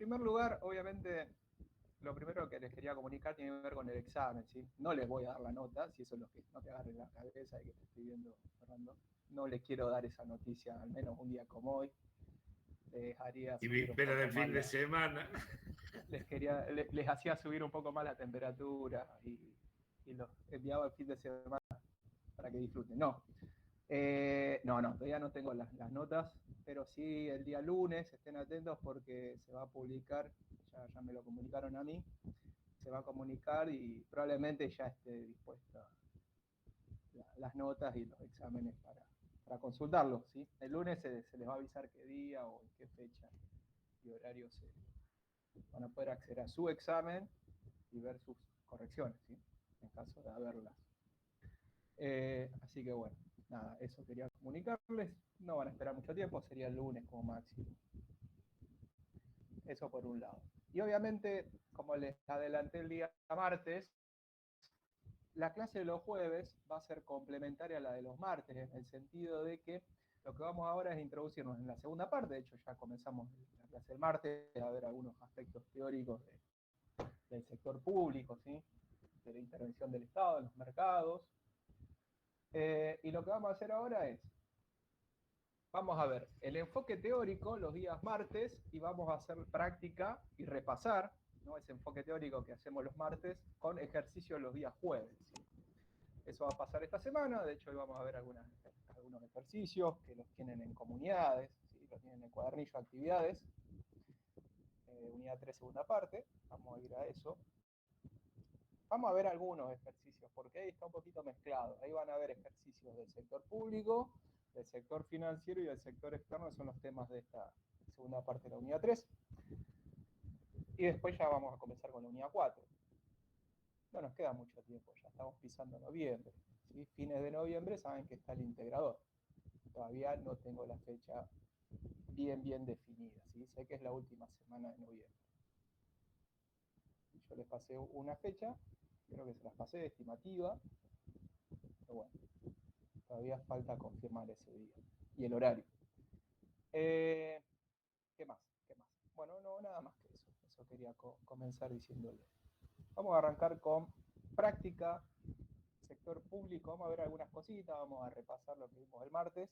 primer lugar, obviamente, lo primero que les quería comunicar tiene que ver con el examen, ¿sí? No les voy a dar la nota, si eso es lo que no te agarren la cabeza y que te estoy viendo, Fernando. No les quiero dar esa noticia, al menos un día como hoy. Les haría Y subir un víspera poco de más fin de semana. les hacía subir un poco más la temperatura y los enviaba el fin de semana para que disfruten. No, todavía no tengo las notas, pero sí el día lunes estén atentos porque se va a publicar, ya me lo comunicaron a mí, se va a comunicar y probablemente ya esté dispuesta las notas y los exámenes para consultarlos, ¿sí? El lunes se les va a avisar qué día o en qué fecha y horario se van a poder acceder a su examen y ver sus correcciones, ¿sí? En caso de haberlas. Así que bueno, nada, eso quería comunicarles. No van a esperar mucho tiempo, sería el lunes como máximo. Eso por un lado. Y obviamente, como les adelanté el día martes, la clase de los jueves va a ser complementaria a la de los martes, en el sentido de que lo que vamos ahora es introducirnos en la segunda parte. De hecho, ya comenzamos la clase del martes a ver algunos aspectos teóricos del sector público, ¿sí? De la intervención del Estado en los mercados. Y lo que vamos a hacer ahora es, vamos a ver el enfoque teórico los días martes y vamos a hacer práctica y repasar, ¿no? Ese enfoque teórico que hacemos los martes con ejercicios los días jueves, ¿sí? Eso va a pasar esta semana. De hecho, hoy vamos a ver algunos ejercicios que los tienen en comunidades, ¿sí? Los tienen en el cuadernillo de actividades, unidad 3, segunda parte. Vamos a ir a eso. Vamos a ver algunos ejercicios, porque ahí está un poquito mezclado. Ahí van a ver ejercicios del sector público, del sector financiero y del sector externo, que son los temas de esta segunda parte de la unidad 3. Y después ya vamos a comenzar con la unidad 4. No nos queda mucho tiempo, ya estamos pisando noviembre, ¿sí? Fines de noviembre saben que está el integrador. Todavía no tengo la fecha bien definida, ¿sí? Sé que es la última semana de noviembre. Yo les pasé una fecha, creo que se las pasé, estimativa, pero bueno, todavía falta confirmar ese día y el horario. ¿Qué más? Bueno, no, nada más que eso. Eso quería comenzar diciéndole. Vamos a arrancar con práctica, sector público. Vamos a ver algunas cositas, vamos a repasar lo que vimos el martes,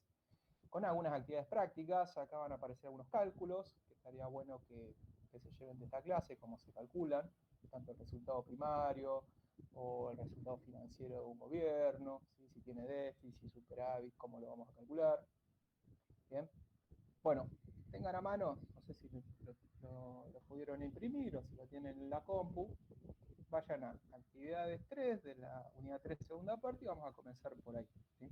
con algunas actividades prácticas. Acá van a aparecer algunos cálculos, que estaría bueno que se lleven de esta clase, cómo se calculan, tanto el resultado primario o el resultado financiero de un gobierno, ¿sí? Si tiene déficit, superávit, cómo lo vamos a calcular. Bien. Bueno, tengan a mano, no sé si lo pudieron imprimir o si lo tienen en la compu, vayan a actividades 3 de la unidad 3 segunda parte y vamos a comenzar por ahí, ¿sí?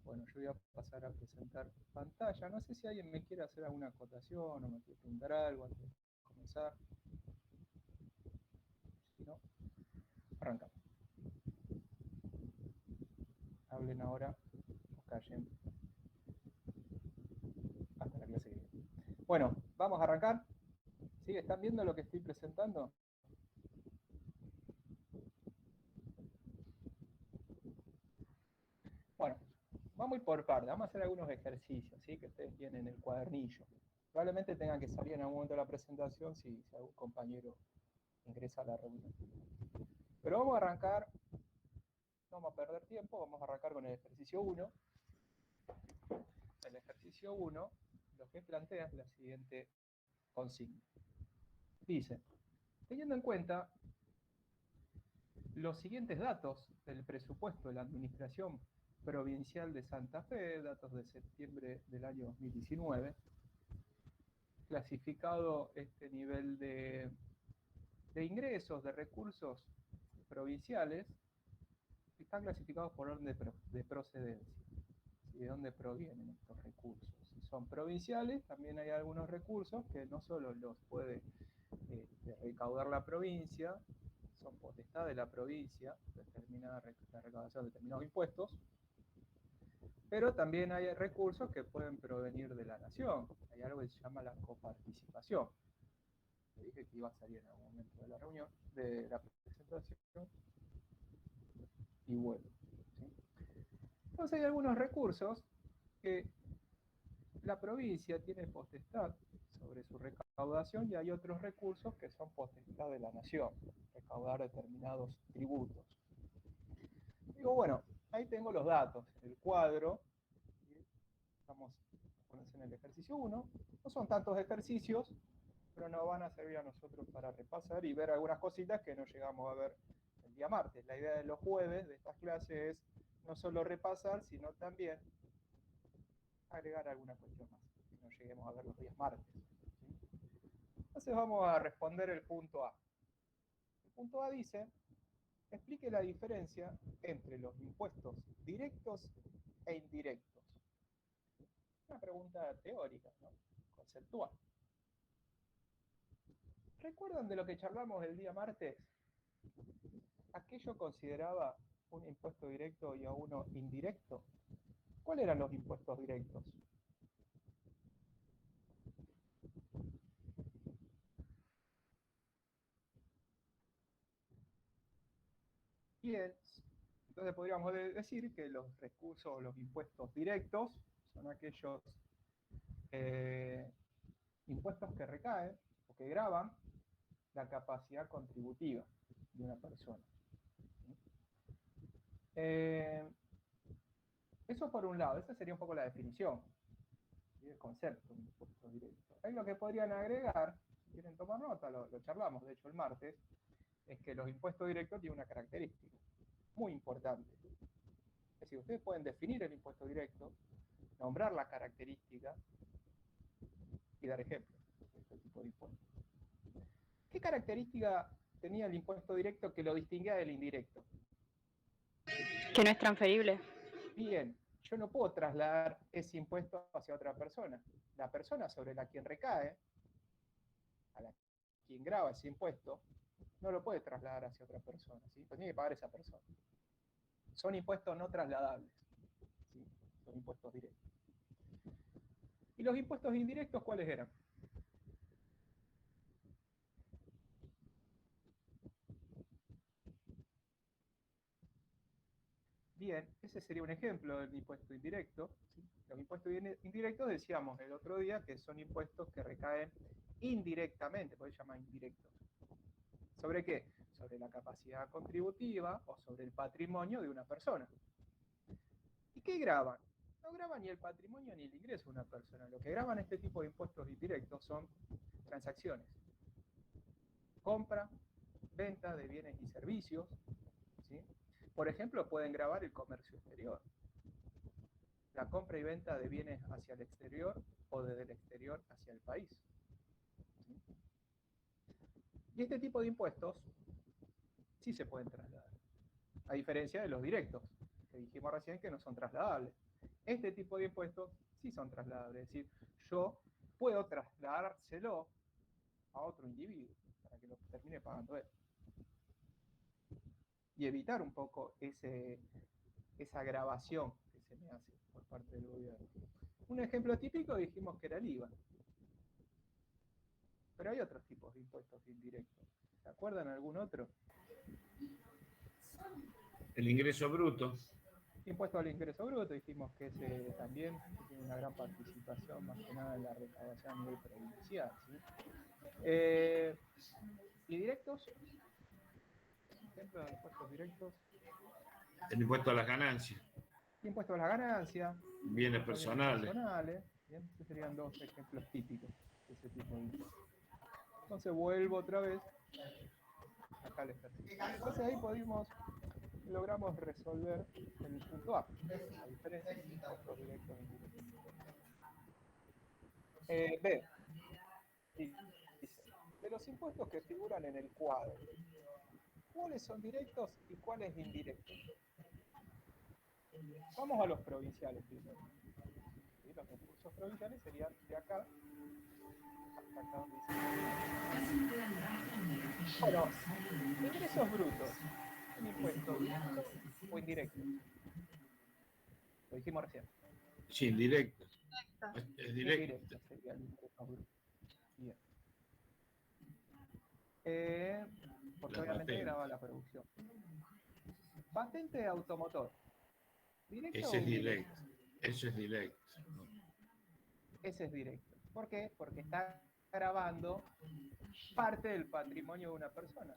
Bueno, yo voy a pasar a presentar pantalla. No sé si alguien me quiere hacer alguna acotación o me quiere preguntar algo antes de comenzar. Si no, arrancamos. Hablen ahora o callen hasta la clase que viene. Bueno, vamos a arrancar. ¿Sí? ¿Están viendo lo que estoy presentando? Bueno, vamos a ir por parte. Vamos a hacer algunos ejercicios, ¿sí? Que ustedes tienen en el cuadernillo. Probablemente tengan que salir en algún momento de la presentación si algún compañero ingresa a la reunión. Pero vamos a arrancar, no vamos a perder tiempo, vamos a arrancar con el ejercicio 1. El ejercicio 1 lo que plantea es la siguiente consigna. Dice, teniendo en cuenta los siguientes datos del presupuesto de la Administración Provincial de Santa Fe, datos de septiembre del año 2019, clasificado este nivel de ingresos, de recursos provinciales, están clasificados por orden de procedencia. ¿De dónde provienen estos recursos? Si son provinciales, también hay algunos recursos que no solo los puede recaudar la provincia, son potestad de la provincia, determinada la recaudación de determinados impuestos, pero también hay recursos que pueden provenir de la nación. Hay algo que se llama la coparticipación. Le dije que iba a salir en algún momento de la reunión, de la presentación, y bueno, ¿sí? Entonces hay algunos recursos que la provincia tiene potestad sobre su recaudación y hay otros recursos que son potestad de la nación, recaudar determinados tributos. Digo, bueno, ahí tengo los datos, el cuadro, estamos en el ejercicio 1, no son tantos ejercicios, pero nos van a servir a nosotros para repasar y ver algunas cositas que no llegamos a ver el día martes. La idea de los jueves de estas clases es no solo repasar, sino también agregar alguna cuestión más, que no lleguemos a ver los días martes. ¿Sí? Entonces vamos a responder el punto A. El punto A dice, explique la diferencia entre los impuestos directos e indirectos. Una pregunta teórica, ¿no? Conceptual. ¿Recuerdan de lo que charlamos el día martes? ¿Aquello consideraba un impuesto directo y a uno indirecto? ¿Cuáles eran los impuestos directos? Bien, entonces podríamos decir que los recursos, los impuestos directos, son aquellos impuestos que recaen o que gravan la capacidad contributiva de una persona. Eso por un lado, esa sería un poco la definición, ¿sí? El concepto de impuesto directo. Ahí lo que podrían agregar, si quieren tomar nota, lo charlamos de hecho el martes, es que los impuestos directos tienen una característica muy importante. Es decir, ustedes pueden definir el impuesto directo, nombrar la característica y dar ejemplos de este tipo de impuestos. ¿Qué característica tenía el impuesto directo que lo distinguía del indirecto? Que no es transferible. Bien, yo no puedo trasladar ese impuesto hacia otra persona. La persona sobre la quien recae, a la quien grava ese impuesto, no lo puede trasladar hacia otra persona, ¿sí? Lo tiene que pagar esa persona. Son impuestos no trasladables, ¿sí? Son impuestos directos. ¿Y los impuestos indirectos cuáles eran? Bien, ese sería un ejemplo del impuesto indirecto. ¿Sí? Los impuestos indirectos decíamos el otro día que son impuestos que recaen indirectamente, por eso se llama indirectos. ¿Sobre qué? Sobre la capacidad contributiva o sobre el patrimonio de una persona. ¿Y qué graban? No graban ni el patrimonio ni el ingreso de una persona. Lo que graban este tipo de impuestos indirectos son transacciones. Compra, venta de bienes y servicios. ¿Sí? Por ejemplo, pueden grabar el comercio exterior. La compra y venta de bienes hacia el exterior o desde el exterior hacia el país. ¿Sí? Y este tipo de impuestos sí se pueden trasladar, a diferencia de los directos, que dijimos recién que no son trasladables. Este tipo de impuestos sí son trasladables, es decir, yo puedo trasladárselo a otro individuo para que lo termine pagando él. Y evitar un poco esa grabación que se me hace por parte del gobierno. Un ejemplo típico dijimos que era el IVA. Pero hay otros tipos de impuestos indirectos. ¿Se acuerdan algún otro? El ingreso bruto. Impuesto al ingreso bruto, dijimos que ese también tiene una gran participación, más que nada en la recaudación a nivel provincial. ¿Sí? ¿Y directos? Ejemplo de impuestos directos. El impuesto a las ganancias. Impuesto a la ganancia. Bienes personales. Bien, estos serían dos ejemplos típicos de ese tipo de impuestos. Entonces vuelvo otra vez acá al ejercicio. Entonces ahí logramos resolver el punto A, la diferencia entre impuestos directos e indirectos. B, dice, de los impuestos que figuran en el cuadro, ¿cuáles son directos y cuáles indirectos? Vamos a los provinciales primero. ¿Sí? Los recursos provinciales serían de acá hasta acá donde dice. Bueno, ingresos brutos, ¿un impuesto directo o indirecto? Lo dijimos recién. Sí, indirecto. Es directo. Indirecto sería el ingreso bruto. Bien. Porque obviamente graba la producción. Patente de automotor. ¿Directo Ese o es indirecto? directo. Eso es directo. Ese es directo. ¿Por qué? Porque está gravando parte del patrimonio de una persona.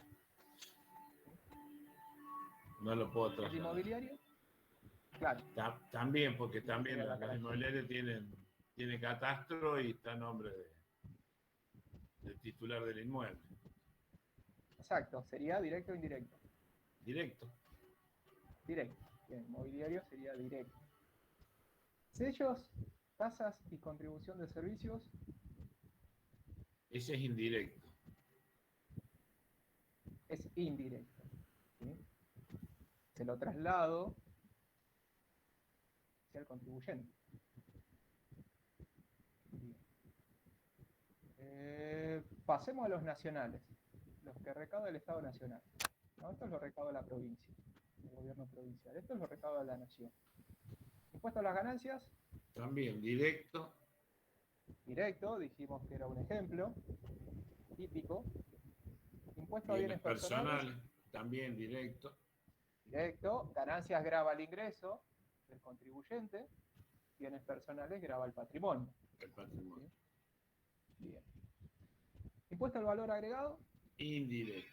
No lo puedo ¿El trasladar. inmobiliario? Claro. También, porque también Sería la las fracción. inmobiliarias tienen catastro y está a nombre del titular del inmueble. Exacto, sería directo o indirecto. Directo. Directo. Bien, inmobiliario sería directo. Sellos, tasas y contribución de servicios. Ese es indirecto. Es indirecto. ¿Sí? Se lo traslado hacia el contribuyente. Bien. Pasemos a los nacionales, los que recauda el Estado Nacional. ¿No? Esto es lo recauda la provincia, el gobierno provincial. Esto es lo recauda la nación. Impuesto a las ganancias, También directo. directo, dijimos que era un ejemplo típico. Impuesto a Bienes bienes personales, personales. También directo. directo. Ganancias grava el ingreso del contribuyente. Bienes personales grava el patrimonio. El patrimonio. ¿Sí? Bien. Impuesto al valor agregado, Indirecto.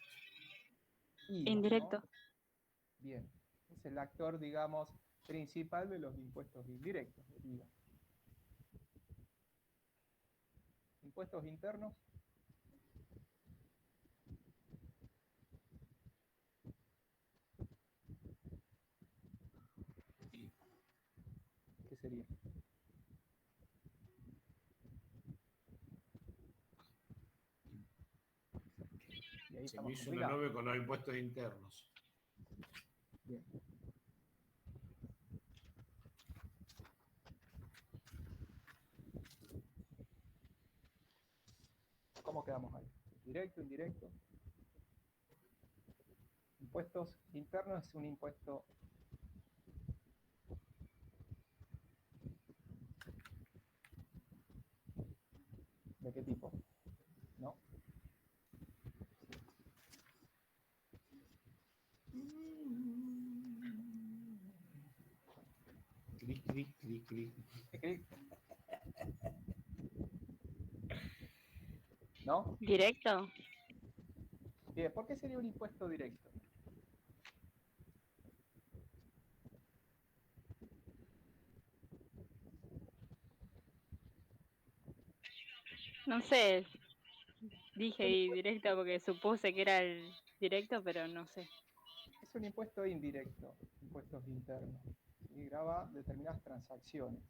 IVA, Indirecto. ¿no? Bien. Es el actor, digamos, principal de los impuestos indirectos, el IVA. Impuestos internos, ¿qué sería? Y ahí Se me estamos hizo una complicados. nube con los impuestos internos. Bien. ¿Cómo quedamos ahí? Directo, indirecto. Impuestos internos es un impuesto ¿de qué tipo? ¿No? Clic, clic, clic, clic. ¿No? Directo. Bien, ¿por qué sería un impuesto directo? No sé, dije Es un directo porque supuse que era el directo, pero no sé. Es un impuesto indirecto, impuestos internos, y grava determinadas transacciones.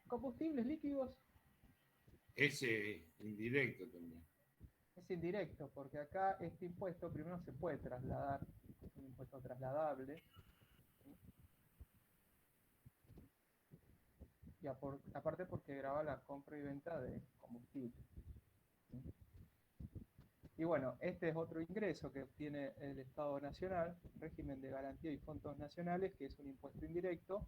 Combustibles líquidos Ese indirecto también. es indirecto, porque acá este impuesto primero se puede trasladar, es un impuesto trasladable, ¿sí? Y aparte porque grava la compra y venta de combustible, ¿sí? Y bueno, este es otro ingreso que obtiene el Estado Nacional, régimen de garantía y fondos nacionales, que es un impuesto indirecto.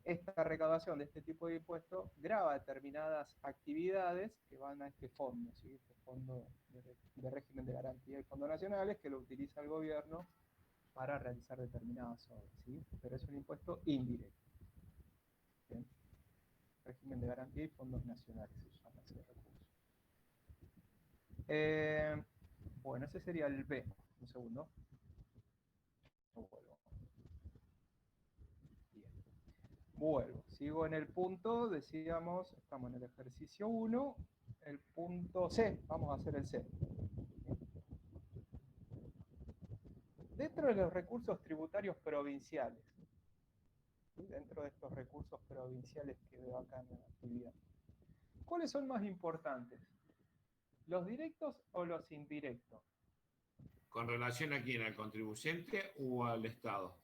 Esta recaudación de este tipo de impuestos grava determinadas actividades que van a este fondo, ¿sí? Este fondo de régimen de garantía y fondos nacionales que lo utiliza el gobierno para realizar determinadas obras, ¿sí? Pero es un impuesto indirecto. ¿Bien? Régimen de garantía y fondos nacionales se llama ese recurso. Bueno, ese sería el B. Un segundo. Vuelvo. Bien. Vuelvo. Sigo en el punto, decíamos, estamos en el ejercicio 1, el punto C. Vamos a hacer el C. Dentro de los recursos tributarios provinciales, ¿sí? Dentro de estos recursos provinciales que veo acá en la actividad, ¿cuáles son más importantes? ¿Los directos o los indirectos? ¿Con relación a quién? ¿Al contribuyente o al Estado?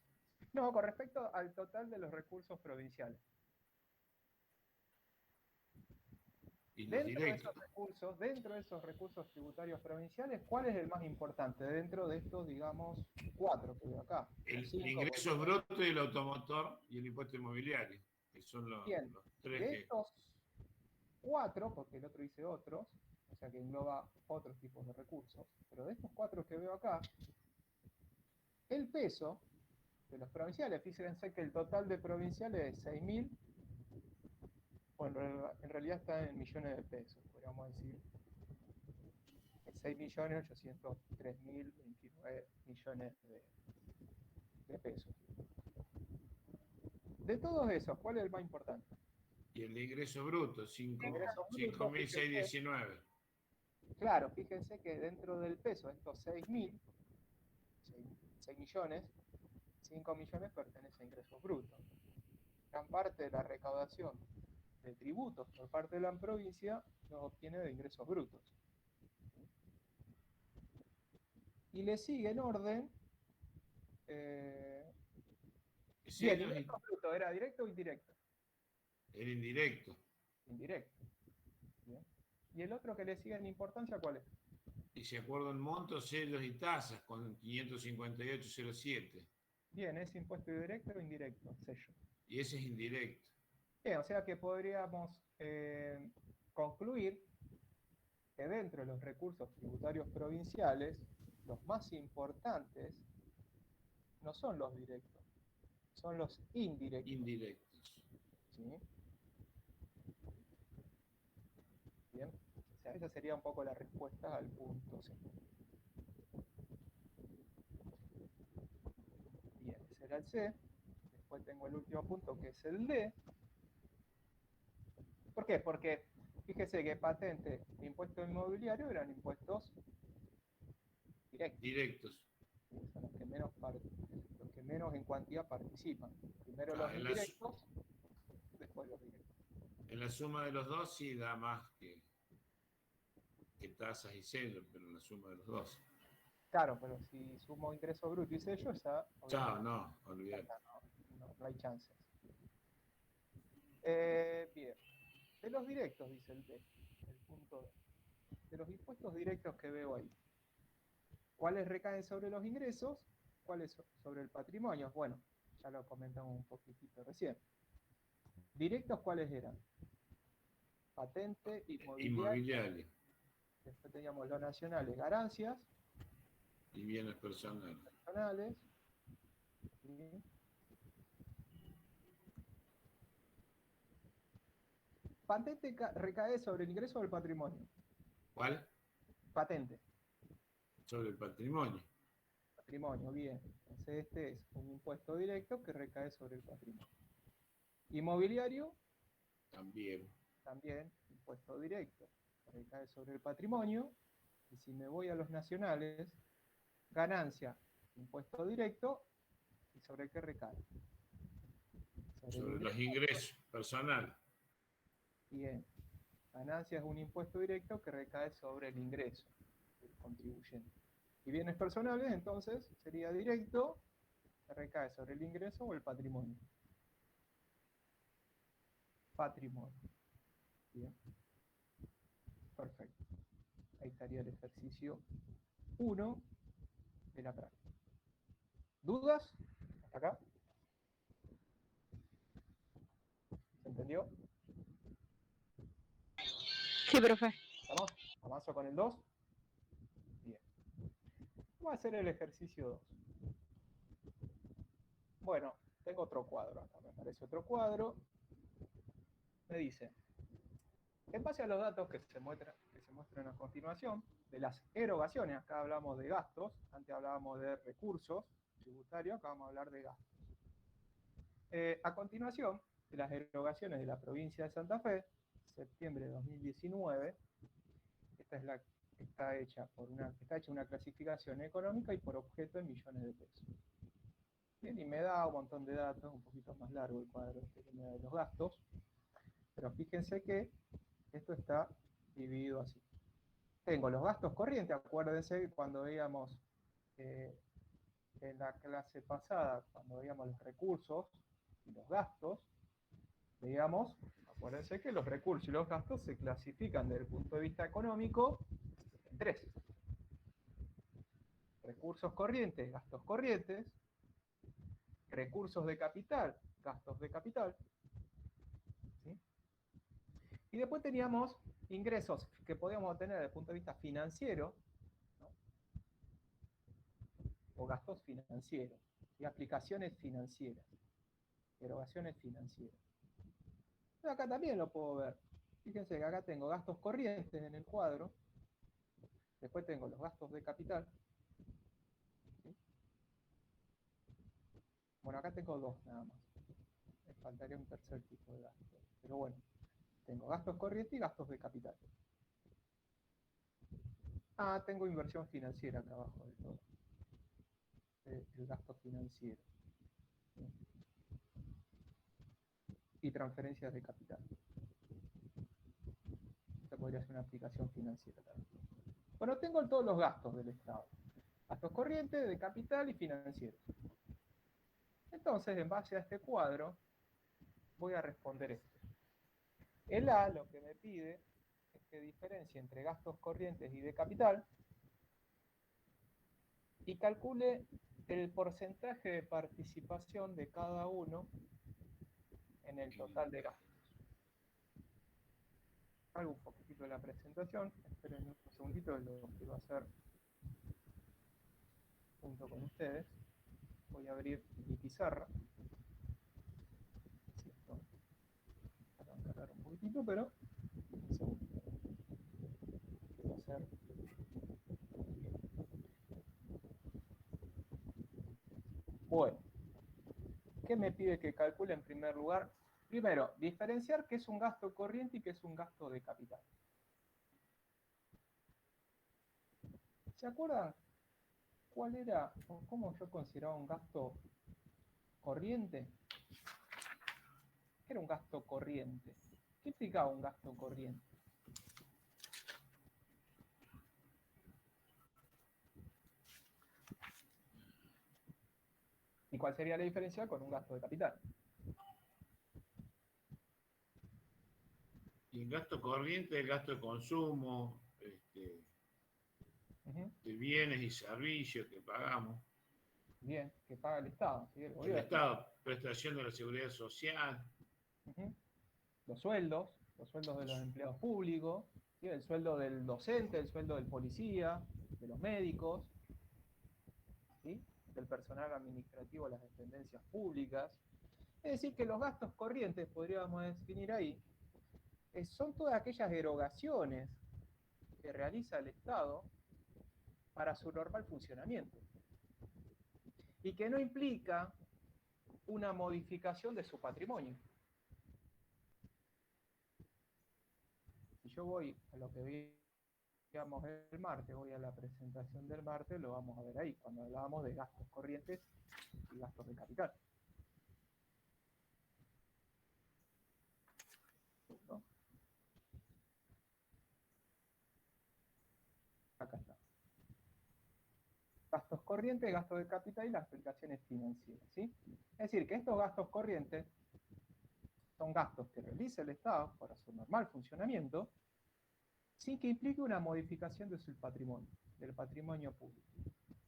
No, con respecto al total de los recursos provinciales. Y los directos. Dentro de esos recursos tributarios provinciales, ¿cuál es el más importante? Dentro de estos, digamos, 4 que veo acá. El 5, ingreso bruto y el automotor y el impuesto inmobiliario, que son bien, los tres de que... estos 4, porque el otro dice otros, o sea que engloba otros tipos de recursos, pero de estos 4 que veo acá, el peso de los provinciales, fíjense que el total de provinciales es 6.000, Bueno, en realidad está en millones de pesos, podríamos decir. 6.803.029 millones de pesos. De todos esos, ¿cuál es el más importante? Y el ingreso bruto, Ingreso bruto, 5.619. Claro, fíjense que dentro del peso, estos 6 millones, 5 millones pertenecen a ingresos brutos. Gran parte de la recaudación de tributos por parte de la provincia los obtiene de ingresos brutos. Y le sigue en orden. Bien, ingresos brutos, ¿era directo o indirecto? El indirecto. Indirecto. Bien. ¿Y el otro que le sigue en importancia cuál es? Y se acuerdan montos, sellos y tasas con 558.07. Bien, ¿es impuesto directo o indirecto? Sello. Y ese es indirecto. Bien, o sea que podríamos concluir que dentro de los recursos tributarios provinciales, los más importantes no son los directos, son los indirectos. Indirectos. ¿Sí? Bien, o sea, esa sería un poco la respuesta al punto C. Bien, ese era el C. Después tengo el último punto que es el D. ¿Por qué? Porque fíjese que patente e impuesto inmobiliario eran impuestos directos. Directos. Son los que menos en cuantía participan. Primero los indirectos, después los directos. En la suma de los dos sí da más que tasas y sellos, pero en la suma de los dos. Claro, pero si sumo ingreso bruto y sello, ya... Chao, no, olvídate. No hay chances. Bien. De los directos, dice el D, el punto D. De los impuestos directos que veo ahí. ¿Cuáles recaen sobre los ingresos? ¿Cuáles sobre el patrimonio? Bueno, ya lo comentamos un poquitito recién. ¿Directos cuáles eran? Patente, Inmobiliario. Después teníamos los nacionales, ganancias. Y bienes personales. ¿Sí? Patente recae sobre el ingreso del patrimonio. ¿Cuál? Patente. Sobre el patrimonio. Patrimonio, bien. Entonces este es un impuesto directo que recae sobre el patrimonio. Inmobiliario. También. También impuesto directo. Recae sobre el patrimonio. Y si me voy a los nacionales, ganancia, impuesto directo. ¿Y sobre qué recae? Sobre los ingresos personales. Bien. Ganancia es un impuesto directo que recae sobre el ingreso del contribuyente. Y bienes personales, entonces, sería directo, que recae sobre el ingreso o el patrimonio. Patrimonio. Bien. Perfecto. Ahí estaría el ejercicio 1 de la práctica. ¿Dudas? ¿Hasta acá? ¿Se entendió? Sí, profe. ¿Vamos? ¿Avanzo con el 2? Bien. Vamos a hacer el ejercicio 2. Bueno, tengo otro cuadro acá, me parece otro cuadro. Me dice, en base a los datos que se muestran a continuación, de las erogaciones, acá hablamos de gastos, antes hablábamos de recursos tributarios, acá vamos a hablar de gastos. A continuación, de las erogaciones de la provincia de Santa Fe, septiembre de 2019, está hecha una clasificación económica y por objeto en millones de pesos. Bien, y me da un montón de datos, un poquito más largo el cuadro este que me da de los gastos, pero fíjense que esto está dividido así. Tengo los gastos corrientes, acuérdense que cuando veíamos en la clase pasada, cuando veíamos los recursos y los gastos, veíamos, acuérdense que los recursos y los gastos se clasifican desde el punto de vista económico en tres. Recursos corrientes, gastos corrientes, recursos de capital, gastos de capital, ¿sí? Y después teníamos ingresos que podíamos obtener desde el punto de vista financiero, ¿no? O gastos financieros, y aplicaciones financieras, erogaciones financieras. Acá también lo puedo ver. Fíjense que acá tengo gastos corrientes en el cuadro, después tengo los gastos de capital. ¿Sí? Bueno, acá tengo dos nada más. Me faltaría un tercer tipo de gasto. Pero bueno, tengo gastos corrientes y gastos de capital. Ah, tengo inversión financiera acá abajo de todo. El gasto financiero. ¿Sí? Y transferencias de capital. Esta podría ser una aplicación financiera también. Bueno, tengo todos los gastos del Estado. Gastos corrientes, de capital y financieros. Entonces, en base a este cuadro, voy a responder esto. El A lo que me pide es que diferencie entre gastos corrientes y de capital y calcule el porcentaje de participación de cada uno en el total de gastos. Hago un poquitito de la presentación, esperen un segundito, lo quiero hacer junto con ustedes. Voy a abrir mi pizarra. Sí, esto va a cargar un poquitito, pero un segundito. Quiero hacer. Bueno, ¿qué me pide que calcule en primer lugar? Primero, diferenciar qué es un gasto corriente y qué es un gasto de capital. ¿Se acuerdan cuál era o cómo yo consideraba un gasto corriente? ¿Qué era un gasto corriente? ¿Qué implicaba un gasto corriente? ¿Y cuál sería la diferencia con un gasto de capital? Y el gasto corriente, el gasto de consumo, de bienes y servicios que pagamos. Bien, que paga el Estado, ¿sí? El El gobierno. Estado, prestación de la seguridad social. Los sueldos de los empleados públicos, ¿sí? El sueldo del docente, el sueldo del policía, de los médicos, ¿sí? Del personal administrativo de las dependencias públicas. Es decir, que los gastos corrientes, podríamos definir ahí, son todas aquellas erogaciones que realiza el Estado para su normal funcionamiento y que no implica una modificación de su patrimonio. Si yo voy a lo que veíamos el martes, voy a la presentación del martes, lo vamos a ver ahí, cuando hablábamos de gastos corrientes y gastos de capital. ¿No? Acá está. Gastos corrientes, gastos de capital y las aplicaciones financieras, ¿sí? Es decir, que estos gastos corrientes son gastos que realiza el Estado para su normal funcionamiento, sin que implique una modificación de su patrimonio, del patrimonio público.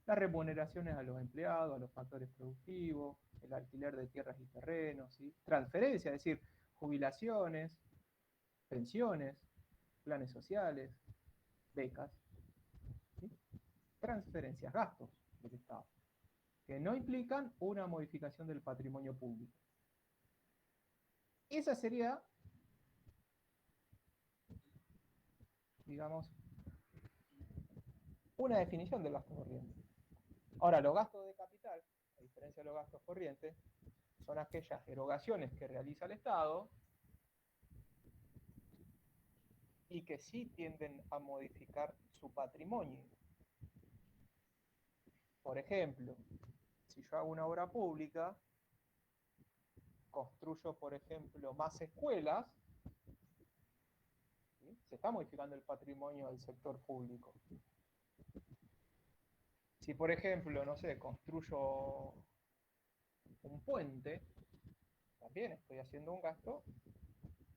Las remuneraciones a los empleados, a los factores productivos, el alquiler de tierras y terrenos, ¿sí? Transferencias, es decir, jubilaciones, pensiones, planes sociales, becas, ¿sí? Transferencias, gastos del Estado, que no implican una modificación del patrimonio público. Esa sería, digamos, una definición del gasto corriente. Ahora, los gastos de capital, a diferencia de los gastos corrientes, son aquellas erogaciones que realiza el Estado y que sí tienden a modificar su patrimonio. Por ejemplo, si yo hago una obra pública, construyo, por ejemplo, más escuelas, ¿sí? Se está modificando el patrimonio del sector público. Si, por ejemplo, no sé, construyo un puente, también estoy haciendo un gasto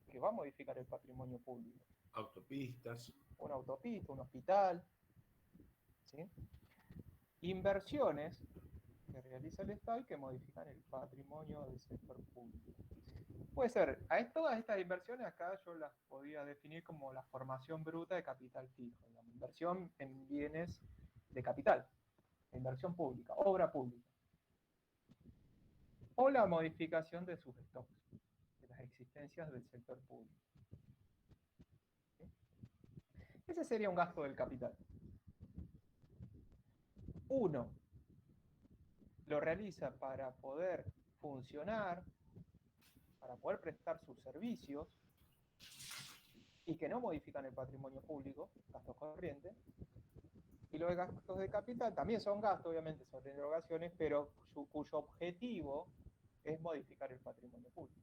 que va a modificar el patrimonio público. Autopistas. Una autopista, un hospital, ¿sí? Inversiones que realiza el Estado y que modifican el patrimonio del sector público. Puede ser, todas estas inversiones acá yo las podía definir como la formación bruta de capital fijo, la inversión en bienes de capital, la inversión pública, obra pública. O la modificación de sus stocks, de las existencias del sector público. ¿Sí? Ese sería un gasto del capital. Uno lo realiza para poder funcionar, para poder prestar sus servicios y que no modifican el patrimonio público, gastos corrientes. Y los gastos de capital también son gastos, obviamente, son erogaciones, pero cuyo objetivo es modificar el patrimonio público.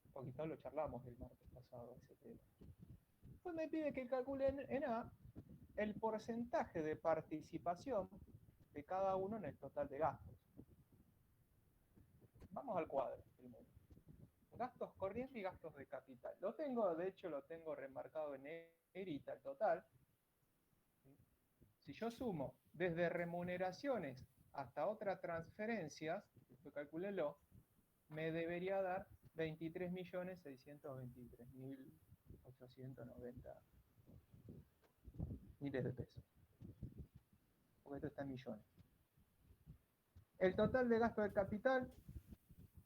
Un poquito lo charlamos el martes pasado, ese tema. Pues me pide que calcule en A el porcentaje de participación de cada uno en el total de gastos. Vamos al cuadro primero. Gastos corrientes y gastos de capital. Lo tengo, de hecho, lo tengo remarcado en negrita el total. Si yo sumo desde remuneraciones hasta otras transferencias, esto calcúlelo, me debería dar 23.623.890 miles de pesos. Porque esto está en millones. El total de gasto de capital,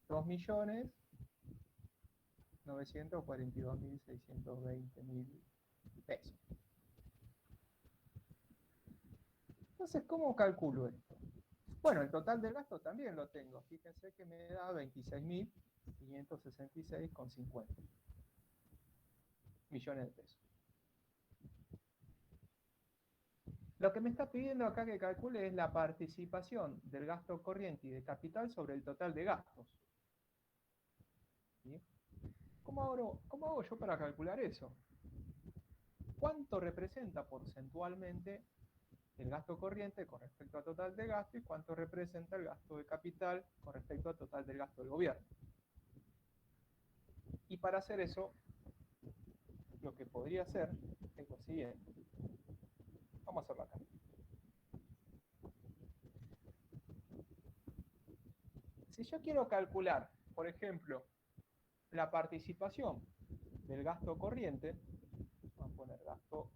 2.942.620.000 pesos. Entonces, ¿cómo calculo esto? Bueno, el total del gasto también lo tengo. Fíjense que me da 26.566,50 millones de pesos. Lo que me está pidiendo acá que calcule es la participación del gasto corriente y de capital sobre el total de gastos. ¿Sí? ¿Cómo hago yo para calcular eso? ¿Cuánto representa porcentualmente el gasto corriente con respecto al total de gasto y cuánto representa el gasto de capital con respecto al total del gasto del gobierno? Y para hacer eso, lo que podría hacer es lo siguiente. Vamos a hacerlo acá. Si yo quiero calcular, por ejemplo, la participación del gasto corriente, vamos a poner gasto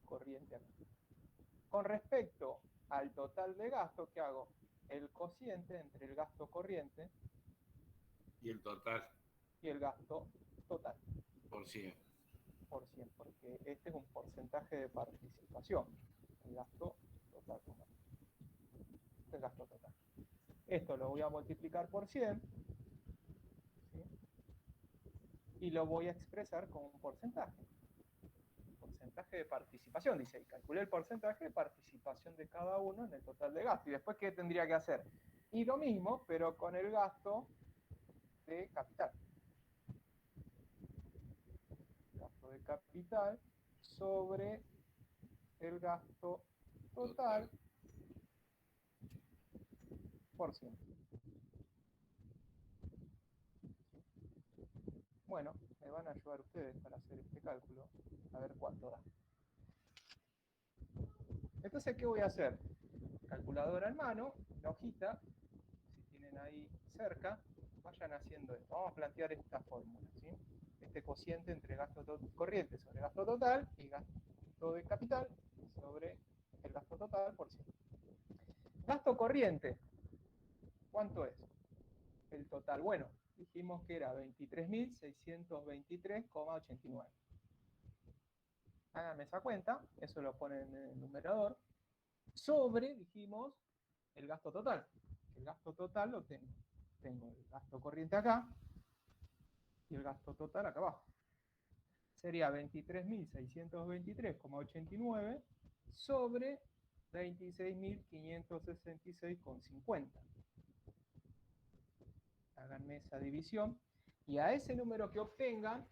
corriente acá, con respecto al total de gasto, ¿qué hago? El cociente entre el gasto corriente Y el total, y el gasto total. por 100. Por 100, porque este es un porcentaje de participación. El gasto total. Este es el gasto total. Esto lo voy a multiplicar por 100, ¿sí? Y lo voy a expresar con un porcentaje. Porcentaje de participación, dice, y calculé el porcentaje de participación de cada uno en el total de gasto. ¿Y después qué tendría que hacer? Y lo mismo, pero con el gasto de capital. Gasto de capital sobre el gasto total por 100. Bueno, me van a ayudar ustedes para hacer este cálculo, a ver cuánto da. Entonces, ¿qué voy a hacer? Calculadora en mano, una hojita, si tienen ahí cerca, vayan haciendo esto. Vamos a plantear esta fórmula, ¿sí? Este cociente entre gasto corriente sobre gasto total y gasto de capital sobre el gasto total por 100. Gasto corriente, ¿cuánto es? El total, bueno, dijimos que era 23.623,89. Háganme esa cuenta, eso lo ponen en el numerador, sobre, dijimos, el gasto total. El gasto total lo tengo. Tengo el gasto corriente acá y el gasto total acá abajo. Sería 23.623,89 sobre 26.566,50. Háganme esa división y a ese número que obtengan,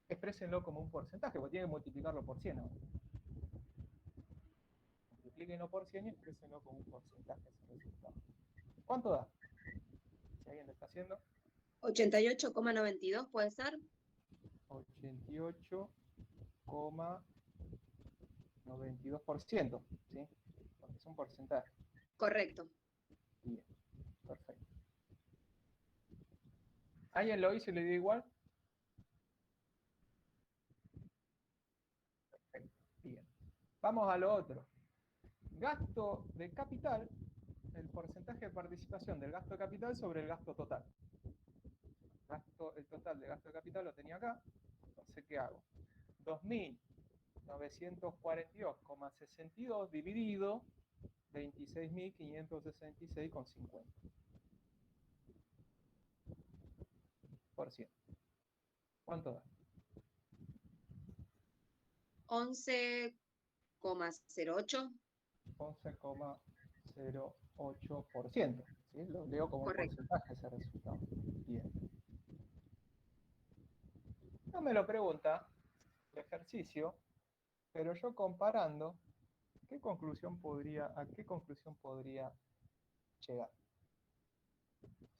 exprésenlo como un porcentaje, porque tienen que multiplicarlo por 100 ahora. Multiplíquenlo por 100 y exprésenlo como un porcentaje ese resultado. ¿Cuánto da? Si alguien lo está haciendo. 88,92 puede ser. 88,92%, ¿sí? Porque es un porcentaje. Correcto. Bien, perfecto. ¿Alguien lo hizo y le dio igual? Perfecto, bien. Vamos a lo otro. Gasto de capital el porcentaje de participación del gasto de capital sobre el gasto total. El total de gasto de capital lo tenía acá, entonces ¿qué hago? 2.942,62 dividido 26.566,50%. ¿Cuánto da? 11,08. 11,08%. ¿Sí? Lo leo como Correcto. un porcentaje ese resultado. Bien. No me lo pregunta el ejercicio, pero yo comparando, ¿a qué conclusión podría llegar?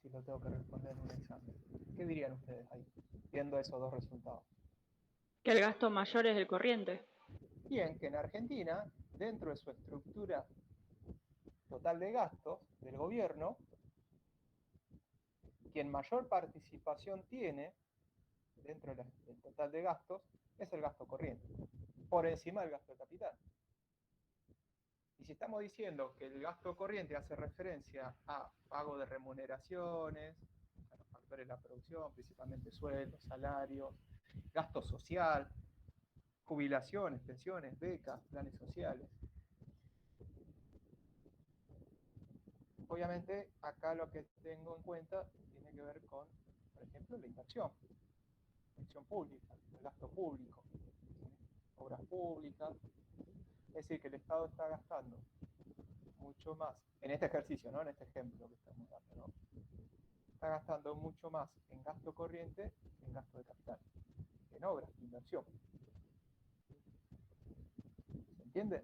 Si lo tengo que responder en un examen. ¿Qué dirían ustedes ahí, viendo esos dos resultados? Que el gasto mayor es el corriente. Bien, que en Argentina, dentro de su estructura total de gastos del gobierno, quien mayor participación tiene dentro del total de gastos es el gasto corriente, por encima del gasto de capital. Y si estamos diciendo que el gasto corriente hace referencia a pago de remuneraciones, a los factores de la producción, principalmente sueldos, salarios, gasto social, jubilaciones, pensiones, becas, planes sociales. Obviamente, acá lo que tengo en cuenta tiene que ver con, por ejemplo, la inversión pública, el gasto público, ¿sí? Obras públicas. Es decir, que el Estado está gastando mucho más, en este ejercicio, ¿no? En este ejemplo que estamos dando, ¿no? Está gastando mucho más en gasto corriente que en gasto de capital, en obras, en inversión. ¿Se entiende?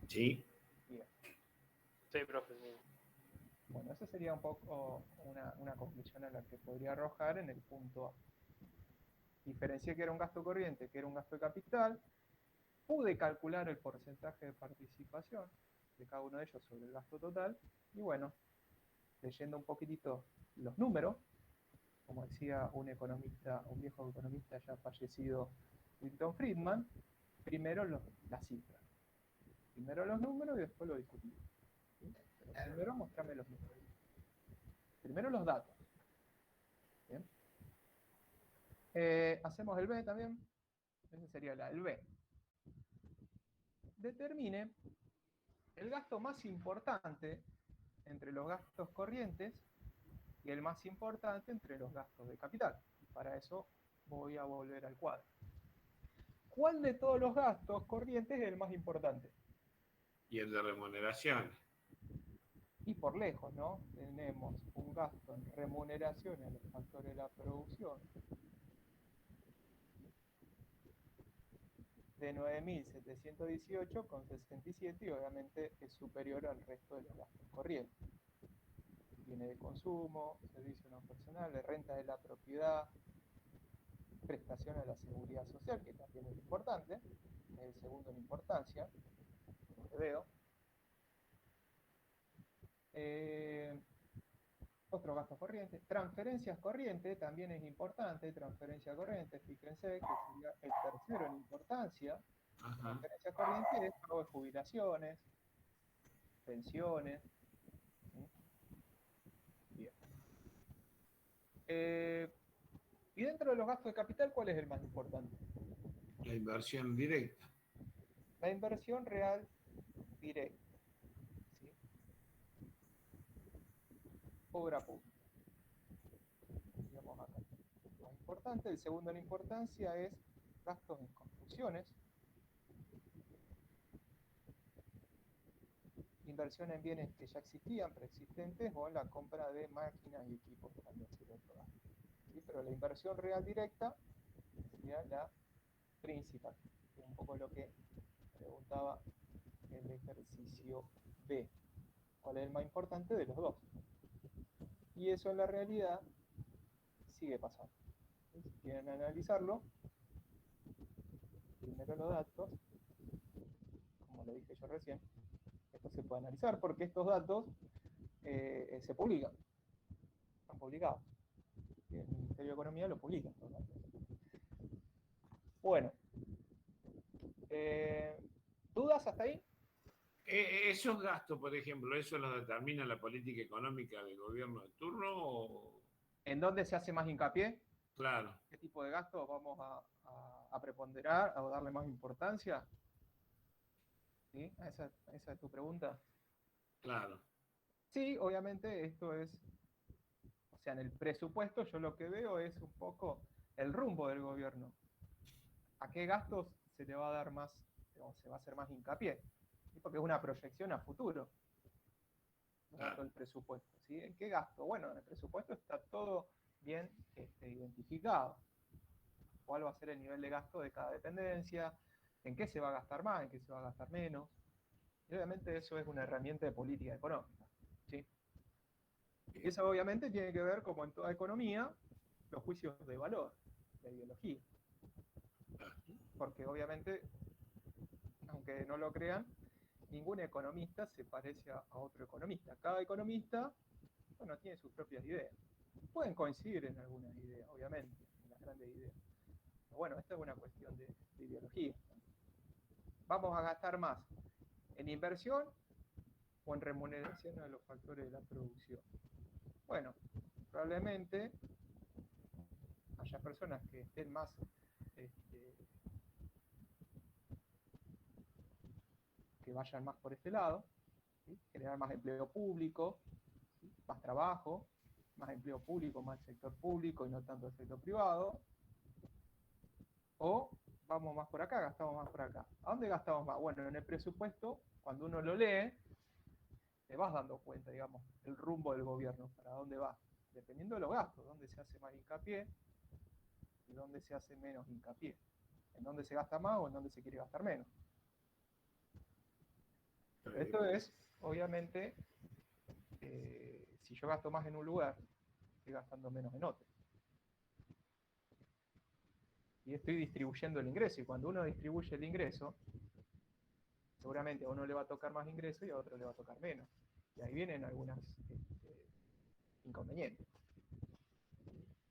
Sí. Bien. Sí, profe. Bueno, esa sería un poco una conclusión a la que podría arrojar en el punto A. Diferencié que era un gasto corriente, que era un gasto de capital. Pude calcular el porcentaje de participación de cada uno de ellos sobre el gasto total. Y bueno, leyendo un poquitito los números, como decía un viejo economista ya fallecido, Milton Friedman, primero las cifras. Primero los números y después lo discutido. ¿Sí? Pero primero mostrame los números. Primero los datos. ¿Bien? Hacemos el B también. Ese sería el B. Determine el gasto más importante entre los gastos corrientes y el más importante entre los gastos de capital. Para eso voy a volver al cuadro. ¿Cuál de todos los gastos corrientes es el más importante? Y el de remuneraciones. Y por lejos, ¿no? Tenemos un gasto en remuneraciones a los factores de la producción de 9.718,67 y obviamente es superior al resto de los gastos corrientes. Viene de consumo, servicios no personales, renta de la propiedad, prestaciones a la seguridad social, que también es importante, es el segundo en importancia, por lo que veo. Otro gasto corriente. Transferencias corrientes también es importante. Transferencia corriente, fíjense que sería el tercero en importancia. Ajá. Transferencias corrientes es pago de jubilaciones, pensiones. ¿Sí? Bien. Y dentro de los gastos de capital, ¿cuál es el más importante? La inversión directa. La inversión real directa. ¿Sí? Obra pública. Digamos acá. Más importante, el segundo en importancia es gastos en construcciones, inversión en bienes que ya existían, preexistentes, o en la compra de máquinas y equipos también sería otro gasto. ¿Sí? Pero la inversión real directa sería la principal, que es un poco lo que preguntaba el ejercicio B. ¿Cuál es el más importante de los dos? Y eso en la realidad sigue pasando. Si quieren analizarlo, primero los datos, como lo dije yo recién, esto se puede analizar porque estos datos se publican, están publicados. Y el Ministerio de Economía lo publica. Bueno, ¿dudas hasta ahí? Ok. Esos gastos, por ejemplo, ¿eso los determina la política económica del gobierno de turno? ¿En dónde se hace más hincapié? Claro, ¿Qué tipo de gastos vamos a preponderar, a darle más importancia? ¿Sí? ¿Esa es tu pregunta? claro. Sí, obviamente esto es, o sea, en el presupuesto yo lo que veo es un poco el rumbo del gobierno. ¿A qué gastos se le va a dar más, o se va a hacer más hincapié? ¿Sí? Porque es una proyección a futuro, los datos del presupuesto. ¿Sí? ¿En qué gasto? Bueno, en el presupuesto está todo bien identificado. ¿Cuál va a ser el nivel de gasto de cada dependencia? ¿En qué se va a gastar más? ¿En qué se va a gastar menos? Y obviamente eso es una herramienta de política económica. ¿Sí? Y eso obviamente tiene que ver, como en toda economía, los juicios de valor, la ideología. Porque obviamente, aunque no lo crean, ningún economista se parece a otro economista. Cada economista, bueno, tiene sus propias ideas. Pueden coincidir en algunas ideas, obviamente, en las grandes ideas. Pero bueno, esta es una cuestión de ideología. Vamos a gastar más en inversión o en remuneración a los factores de la producción. Bueno, probablemente haya personas que estén más que vayan más por este lado, ¿sí? Generar más empleo público, ¿sí? Más trabajo, más empleo público, más sector público y no tanto el sector privado. O vamos más por acá, gastamos más por acá. ¿A dónde gastamos más? Bueno, en el presupuesto, cuando uno lo lee, te vas dando cuenta, digamos, el rumbo del gobierno, para dónde va, dependiendo de los gastos, dónde se hace más hincapié y dónde se hace menos hincapié, en dónde se gasta más o en dónde se quiere gastar menos. Pero esto es, obviamente, si yo gasto más en un lugar, estoy gastando menos en otro. Y estoy distribuyendo el ingreso, y cuando uno distribuye el ingreso, seguramente a uno le va a tocar más ingreso y a otro le va a tocar menos. Y ahí vienen algunas inconvenientes.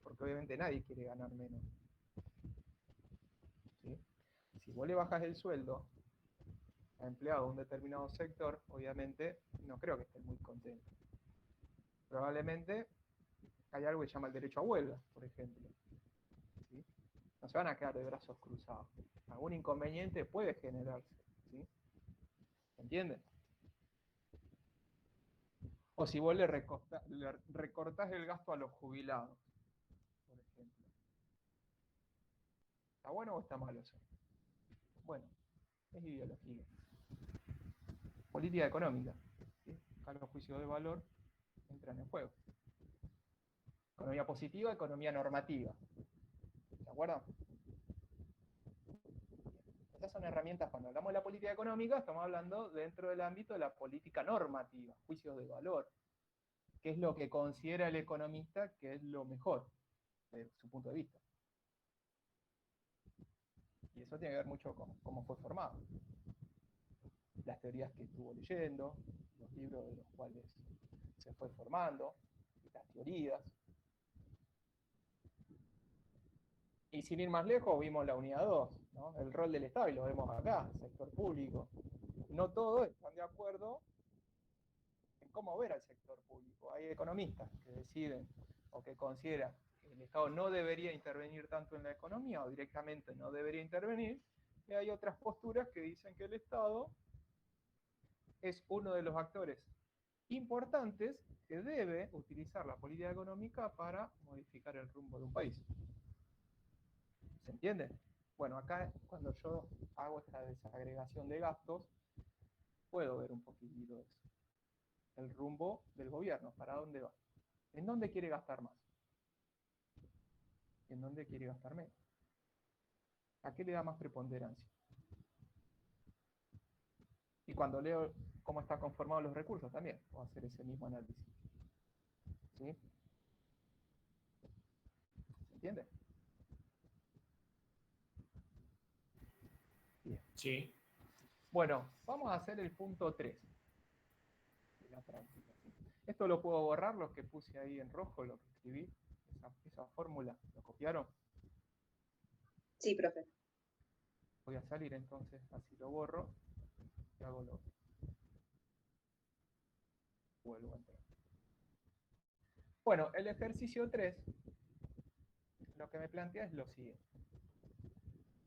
Porque obviamente nadie quiere ganar menos. ¿Sí? Si vos le bajas el sueldo a empleado de un determinado sector, obviamente no creo que estén muy contentos. Probablemente hay algo que se llama el derecho a huelga, por ejemplo. ¿Sí? No se van a quedar de brazos cruzados. Algún inconveniente puede generarse. ¿Sí? ¿Entienden? O si vos le recortás el gasto a los jubilados, por ejemplo. ¿Está bueno o está mal eso? Bueno, es ideología. Política económica. ¿Sí? Acá los juicios de valor entran en juego. Economía positiva, economía normativa. ¿Se acuerdan? Estas son herramientas, cuando hablamos de la política económica, estamos hablando dentro del ámbito de la política normativa, juicios de valor. ¿Qué es lo que considera el economista que es lo mejor desde su punto de vista? Y eso tiene que ver mucho con cómo fue formado. Las teorías que estuvo leyendo, los libros de los cuales se fue formando, las teorías. Y sin ir más lejos, vimos la unidad 2, ¿no? El rol del Estado, y lo vemos acá, sector público. No todos están de acuerdo en cómo ver al sector público. Hay economistas que deciden o que consideran que el Estado no debería intervenir tanto en la economía o directamente no debería intervenir, y hay otras posturas que dicen que el Estado es uno de los actores importantes que debe utilizar la política económica para modificar el rumbo de un país. ¿Se entiende? Bueno, acá cuando yo hago esta desagregación de gastos, puedo ver un poquitito eso. El rumbo del gobierno, para dónde va. ¿En dónde quiere gastar más? ¿En dónde quiere gastar menos? ¿A qué le da más preponderancia? Y cuando leo cómo están conformados los recursos también, puedo hacer ese mismo análisis. ¿Sí? ¿Se entiende? Bien. Sí. Bueno, vamos a hacer el punto 3 de la práctica. ¿Sí? Esto lo puedo borrar, los que puse ahí en rojo, lo que escribí, esa fórmula, ¿lo copiaron? Sí, profe. Voy a salir entonces, así lo borro y hago lo vuelvo a entrar. Bueno, el ejercicio 3 lo que me plantea es lo siguiente.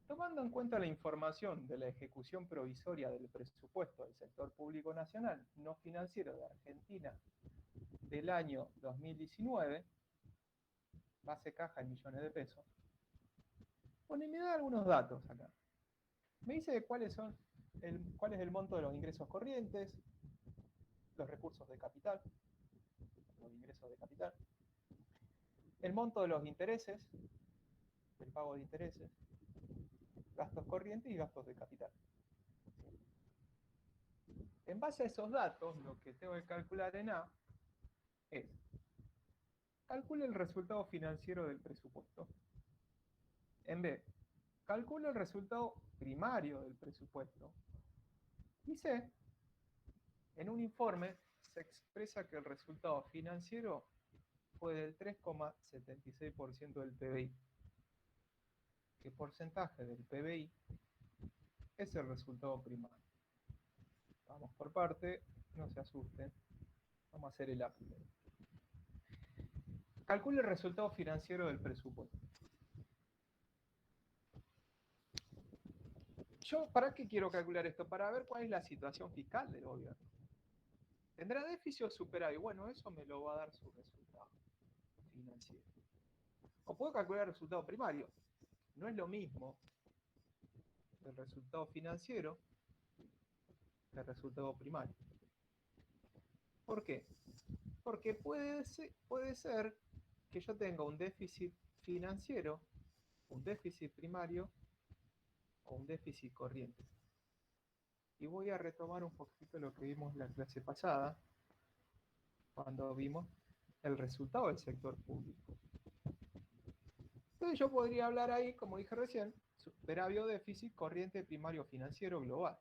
Tomando en cuenta la información de la ejecución provisoria del presupuesto del sector público nacional no financiero de Argentina del año 2019, base caja en millones de pesos, bueno, y me da algunos datos acá. Me dice cuál es el monto de los ingresos corrientes, los recursos de capital, el monto de los intereses, el pago de intereses, gastos corrientes y gastos de capital. En base a esos datos, lo que tengo que calcular en A es, calcule el resultado financiero del presupuesto. En B, calcule el resultado primario del presupuesto. Y C, en un informe se expresa que el resultado financiero fue del 3,76% del PBI. ¿Qué porcentaje del PBI es el resultado primario? Vamos por parte, no se asusten. Vamos a hacer el A primero. Calcule el resultado financiero del presupuesto. Yo, ¿para qué quiero calcular esto? Para ver cuál es la situación fiscal del gobierno. ¿Tendrá déficit o superávit? Bueno, eso me lo va a dar su resultado financiero. O puedo calcular el resultado primario. No es lo mismo el resultado financiero que el resultado primario. ¿Por qué? Porque puede ser que yo tenga un déficit financiero, un déficit primario o un déficit corriente. Y voy a retomar un poquito lo que vimos en la clase pasada, cuando vimos el resultado del sector público. Entonces yo podría hablar ahí, como dije recién, superávit o déficit corriente primario financiero global.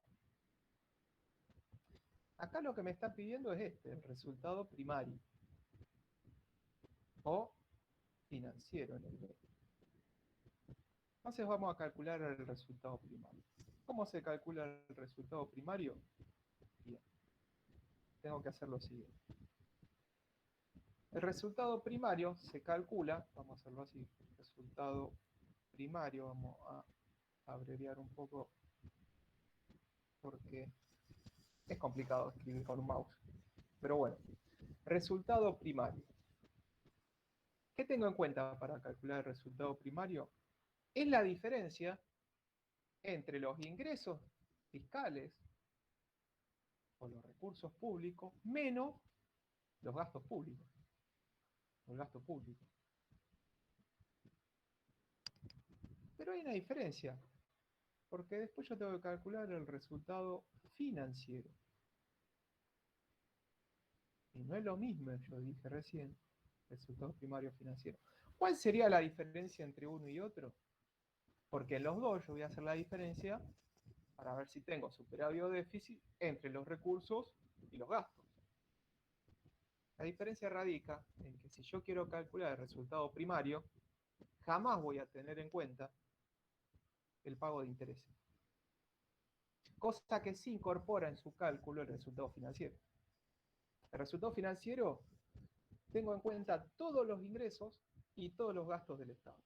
Acá lo que me está pidiendo es el resultado primario o financiero en el B. Entonces vamos a calcular el resultado primario. ¿Cómo se calcula el resultado primario? Bien, tengo que hacer lo siguiente. El resultado primario se calcula, vamos a hacerlo así, resultado primario, vamos a abreviar un poco porque es complicado escribir con un mouse. Pero bueno, resultado primario. ¿Qué tengo en cuenta para calcular el resultado primario? Es la diferencia entre los ingresos fiscales o los recursos públicos menos los gastos públicos. O el gasto público. Pero hay una diferencia, porque después yo tengo que calcular el resultado financiero. Y no es lo mismo, yo dije recién, resultado primario financiero. ¿Cuál sería la diferencia entre uno y otro? Porque en los dos yo voy a hacer la diferencia para ver si tengo superávit o déficit entre los recursos y los gastos. La diferencia radica en que si yo quiero calcular el resultado primario, jamás voy a tener en cuenta el pago de intereses. Cosa que sí incorpora en su cálculo el resultado financiero. El resultado financiero tengo en cuenta todos los ingresos y todos los gastos del Estado.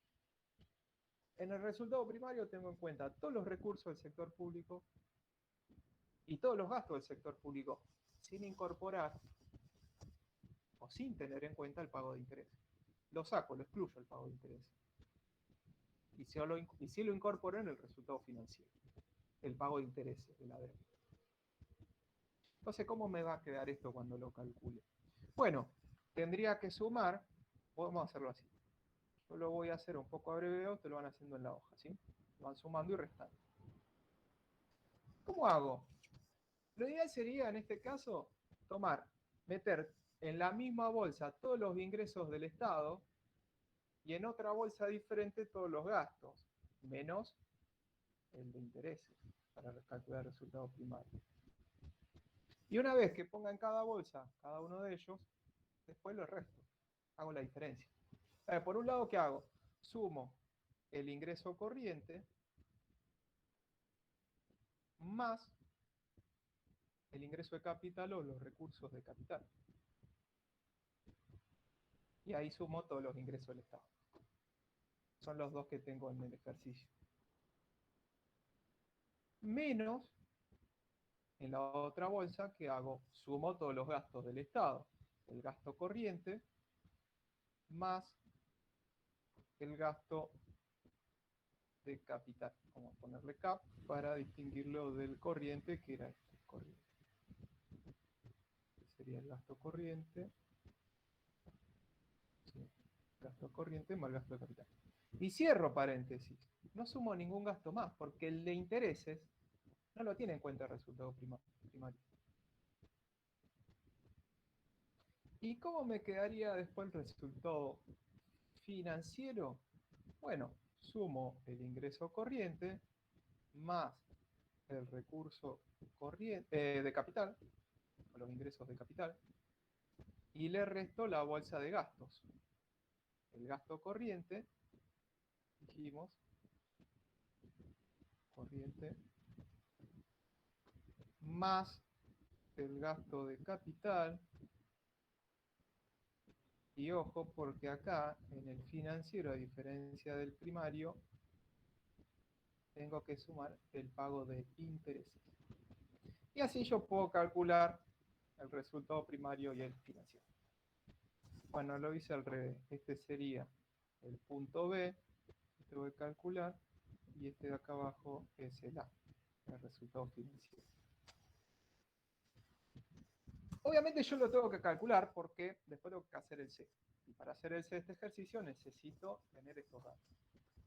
En el resultado primario tengo en cuenta todos los recursos del sector público y todos los gastos del sector público, sin incorporar o sin tener en cuenta el pago de interés. Lo saco, lo excluyo el pago de interés. Y si lo incorporo en el resultado financiero, el pago de intereses de la deuda. Entonces, ¿cómo me va a quedar esto cuando lo calcule? Bueno, tendría que sumar, vamos a hacerlo así. Yo lo voy a hacer un poco abreviado, ustedes lo van haciendo en la hoja, ¿sí? Van sumando y restando. ¿Cómo hago? Lo ideal sería, en este caso, meter en la misma bolsa todos los ingresos del Estado y en otra bolsa diferente todos los gastos, menos el de intereses, para calcular el resultado primario. Y una vez que ponga en cada bolsa cada uno de ellos, después lo resto, hago la diferencia. Por un lado, ¿qué hago? Sumo el ingreso corriente más el ingreso de capital o los recursos de capital. Y ahí sumo todos los ingresos del Estado. Son los dos que tengo en el ejercicio. Menos en la otra bolsa que hago, sumo todos los gastos del Estado. El gasto corriente más el gasto de capital. Vamos a ponerle cap para distinguirlo del corriente, que era este corriente. Este sería el gasto corriente. Sí, gasto corriente más gasto de capital. Y cierro paréntesis. No sumo ningún gasto más, porque el de intereses no lo tiene en cuenta el resultado primario. ¿Y cómo me quedaría después el resultado financiero? Bueno, sumo el ingreso corriente más el recurso corriente, de capital, o los ingresos de capital, y le resto la bolsa de gastos. El gasto corriente, dijimos, corriente, más el gasto de capital, y ojo, porque acá en el financiero, a diferencia del primario, tengo que sumar el pago de intereses. Y así yo puedo calcular el resultado primario y el financiero. Bueno, lo hice al revés. Este sería el punto B, este voy a calcular, y este de acá abajo es el A, el resultado financiero. Obviamente yo lo tengo que calcular porque después tengo que hacer el C. Y para hacer el C de este ejercicio necesito tener estos datos.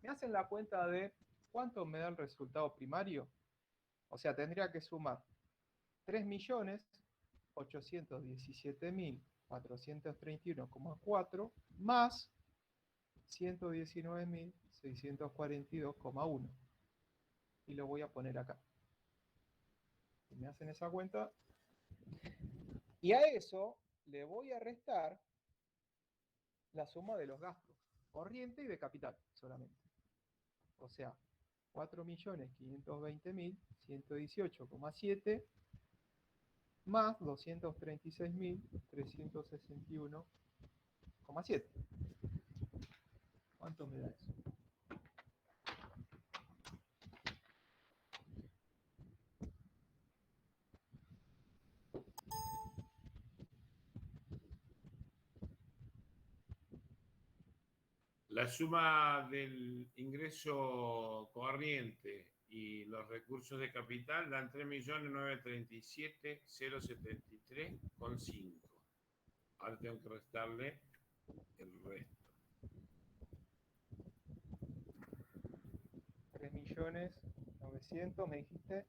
Me hacen la cuenta de cuánto me da el resultado primario. O sea, tendría que sumar 3.817.431,4 más 119.642,1. Y lo voy a poner acá. Y me hacen esa cuenta. Y a eso le voy a restar la suma de los gastos, corriente y de capital solamente. O sea, 4.520.118,7 más 236.361,7. ¿Cuánto me da eso? La suma del ingreso corriente y los recursos de capital dan 3.937.073,5. Ahora tengo que restarle el resto. 3.900.000, me dijiste.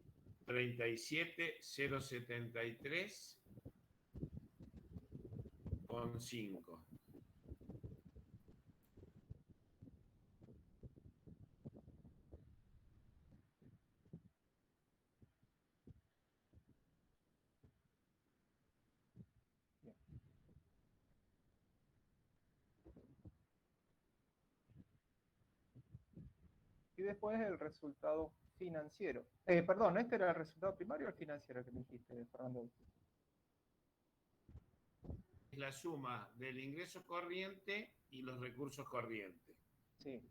37.073,5. Bien. Y después el resultado financiero. Perdón, ¿este era el resultado primario o el financiero que me dijiste, Fernando? Es la suma del ingreso corriente y los recursos corrientes. Sí.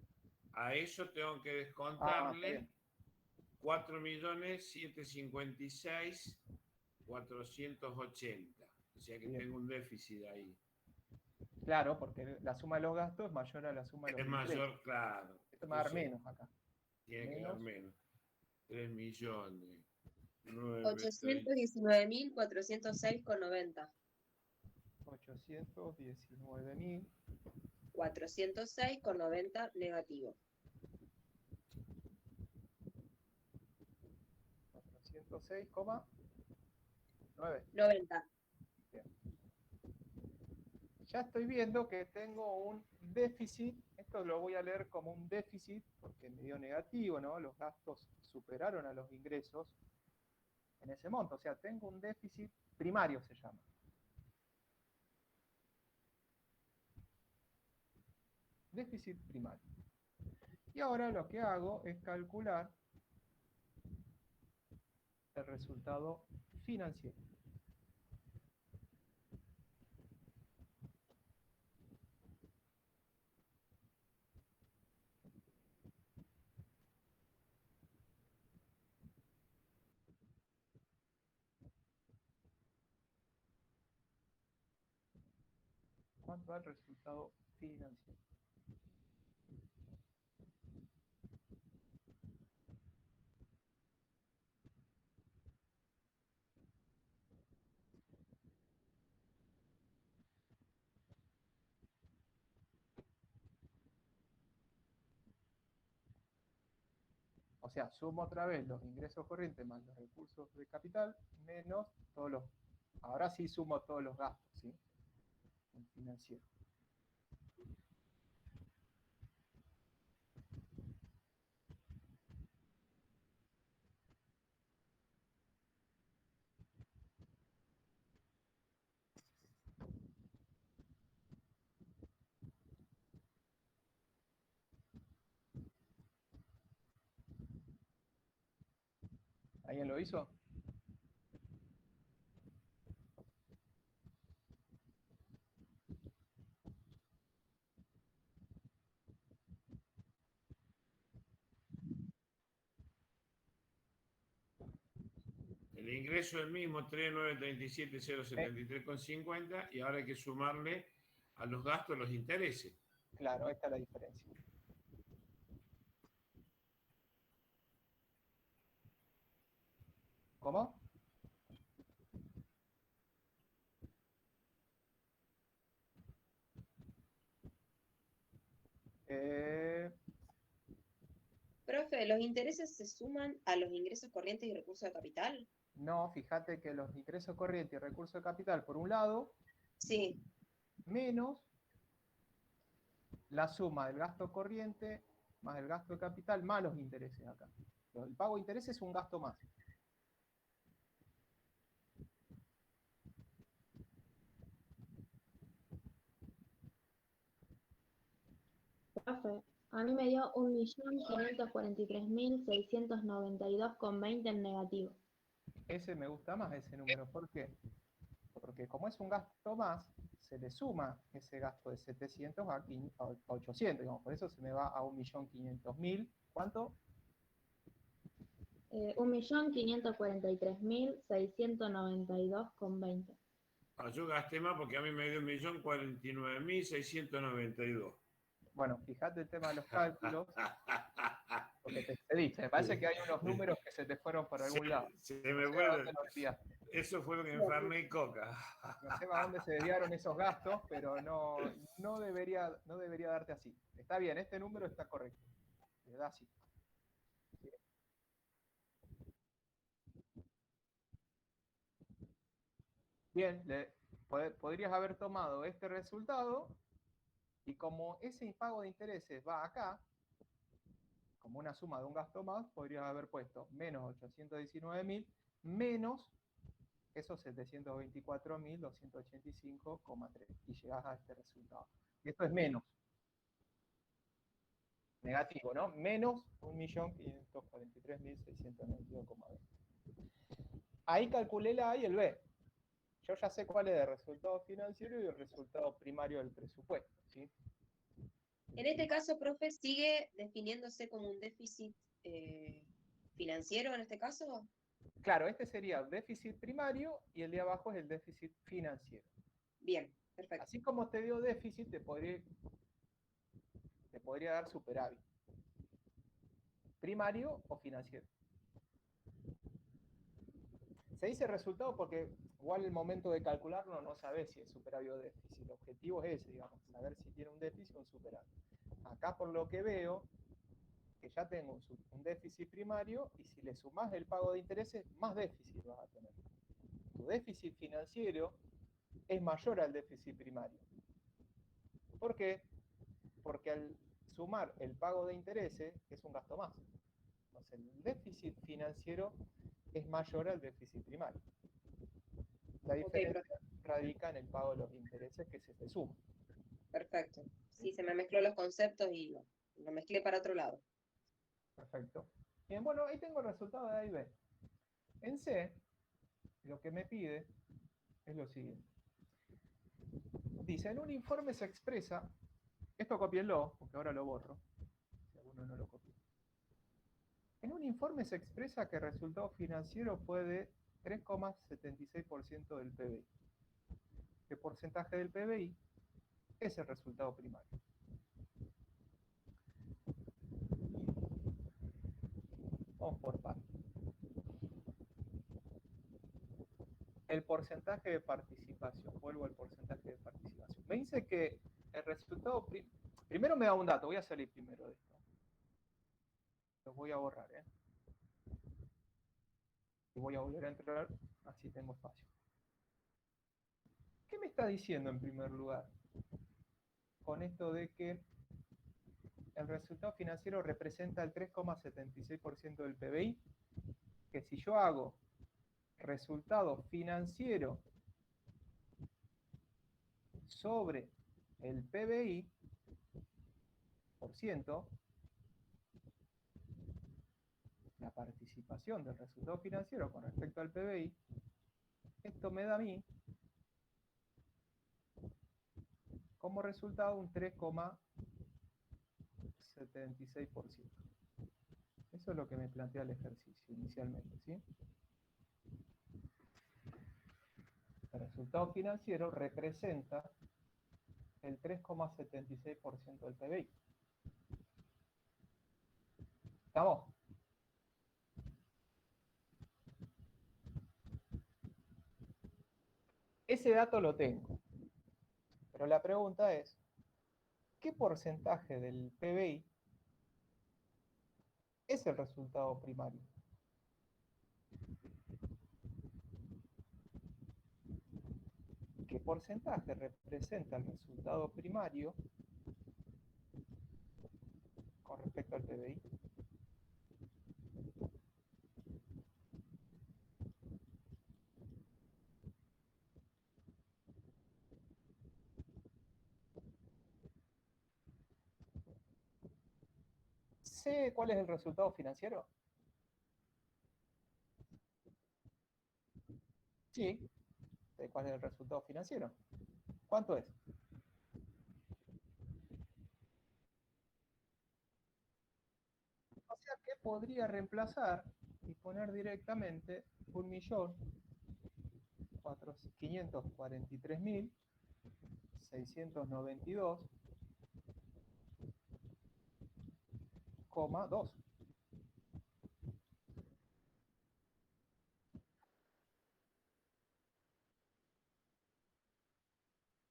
A eso tengo que Está descontarle bien. 4.756.480. O sea que Bien. tengo un déficit ahí. Claro, porque la suma de los gastos es mayor a la suma de los Es ingresos. mayor, claro. Esto me va a dar Entonces, menos acá. tiene que dar menos. 3.930.406,90. 819.000. 406,90 negativo. 406,9. 90. Bien. Ya estoy viendo que tengo un déficit. Esto lo voy a leer como un déficit porque me dio negativo, ¿no? Los gastos superaron a los ingresos en ese monto. O sea, tengo un déficit primario, se llama. Déficit primario. Y ahora lo que hago es calcular el resultado financiero. cuanto al resultado financiero. O sea, sumo otra vez los ingresos corrientes más los recursos de capital menos todos los... Ahora sí sumo todos los gastos, ¿sí? El financiero. ¿Alguien lo hizo? El ingreso es el mismo, 3.937.073,50 y ahora hay que sumarle a los gastos los intereses. Claro, esta es la diferencia. ¿Cómo? Profe, ¿los intereses se suman a los ingresos corrientes y recursos de capital? No, fíjate que los ingresos corrientes y recursos de capital, por un lado, Sí. menos la suma del gasto corriente más el gasto de capital más los intereses acá. El pago de intereses es un gasto más. Profe, a mí me dio 1.543.692,20 en negativo. Ese me gusta más, ese número. ¿Por qué? Porque como es un gasto más, se le suma ese gasto de 700 a 800, digamos. Por eso se me va a 1.500.000. ¿Cuánto? 1.543.692,20. Yo gasté más porque a mí me dio 1.049.692. Bueno, fíjate el tema de los cálculos, porque te excediste. Me parece que hay unos números que se te fueron por algún lado. Se No me sé a vuelve. dónde lo olvidaste. Eso fue lo que me enfermé coca. No sé a dónde se desviaron esos gastos, pero no debería darte así. Está bien, este número está correcto. Le da así. Bien, podrías haber tomado este resultado y como ese pago de intereses va acá, como una suma de un gasto más, podrías haber puesto menos 819.000 menos esos 724.285,3 y llegás a este resultado. Y esto es menos. Negativo, ¿no? Menos 1.543.692,20. Ahí calculé la A y el B. Yo ya sé cuál es el resultado financiero y el resultado primario del presupuesto, ¿sí? En este caso, profe, ¿sigue definiéndose como un déficit financiero en este caso? Claro, este sería déficit primario y el de abajo es el déficit financiero. Bien, perfecto. Así como te dio déficit, te podría dar superávit. Primario o financiero. Se dice resultado porque igual el momento de calcularlo no sabes si es superávit o déficit. El objetivo es ese, digamos, saber si tiene un déficit o un superávit. Acá por lo que veo, que ya tengo un déficit primario y si le sumás el pago de intereses, más déficit vas a tener. Tu déficit financiero es mayor al déficit primario. ¿Por qué? Porque al sumar el pago de intereses es un gasto más. Entonces el déficit financiero es mayor al déficit primario. La diferencia radica en el pago de los intereses que se te suma. Perfecto. Sí, se me mezcló los conceptos y lo mezclé para otro lado. Perfecto. Bien, bueno, ahí tengo el resultado de A y B. En C, lo que me pide es lo siguiente. Dice, en un informe se expresa, esto copienlo, porque ahora lo borro, si alguno no lo copió. En un informe se expresa que el resultado financiero fue de 3,76% del PBI. ¿Qué porcentaje del PBI? es el resultado primario. Vamos por partes. El porcentaje de participación. Vuelvo al porcentaje de participación. Me dice que el resultado... Primero me da un dato. Voy a salir primero de esto. Los voy a borrar, ¿eh? Y voy a volver a entrar. Así tengo espacio. ¿Qué me está diciendo en primer lugar? Con esto de que el resultado financiero representa el 3,76% del PBI. Que si yo hago resultado financiero sobre el PBI por ciento, la participación del resultado financiero con respecto al PBI, esto me da a mí como resultado un 3,76%. Eso es lo que me plantea el ejercicio inicialmente, ¿sí? El resultado financiero representa el 3,76% del PBI. ¿Estamos? Ese dato lo tengo. Pero la pregunta es, ¿qué porcentaje del PBI es el resultado primario? ¿Qué porcentaje representa el resultado primario con respecto al PBI? ¿Sé cuál es el resultado financiero? Sí, sé cuál es el resultado financiero. ¿Cuánto es? O sea que podría reemplazar y poner directamente 1.543.692,2.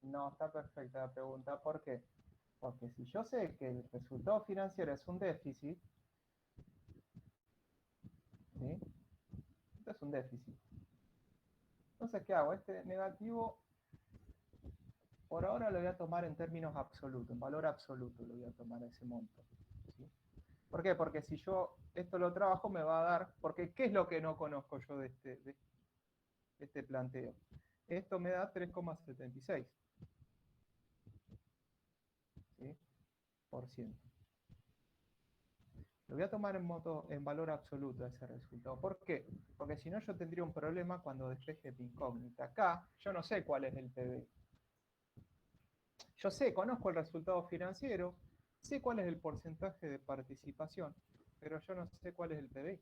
No, está perfecta la pregunta. ¿Por qué? Porque si yo sé que el resultado financiero es un déficit, ¿sí? Esto es un déficit. Entonces, ¿qué hago? Este negativo, por ahora lo voy a tomar en términos absolutos, en valor absoluto lo voy a tomar ese monto, ¿sí? ¿Por qué? Porque si yo esto lo trabajo me va a dar, porque ¿qué es lo que no conozco yo de este planteo? Esto me da 3,76, ¿sí? Por ciento. Lo voy a tomar en valor absoluto ese resultado. ¿Por qué? Porque si no yo tendría un problema cuando despeje mi incógnita. Acá yo no sé cuál es el PBI. Yo sé, conozco el resultado financiero, sé cuál es el porcentaje de participación, pero yo no sé cuál es el PBI.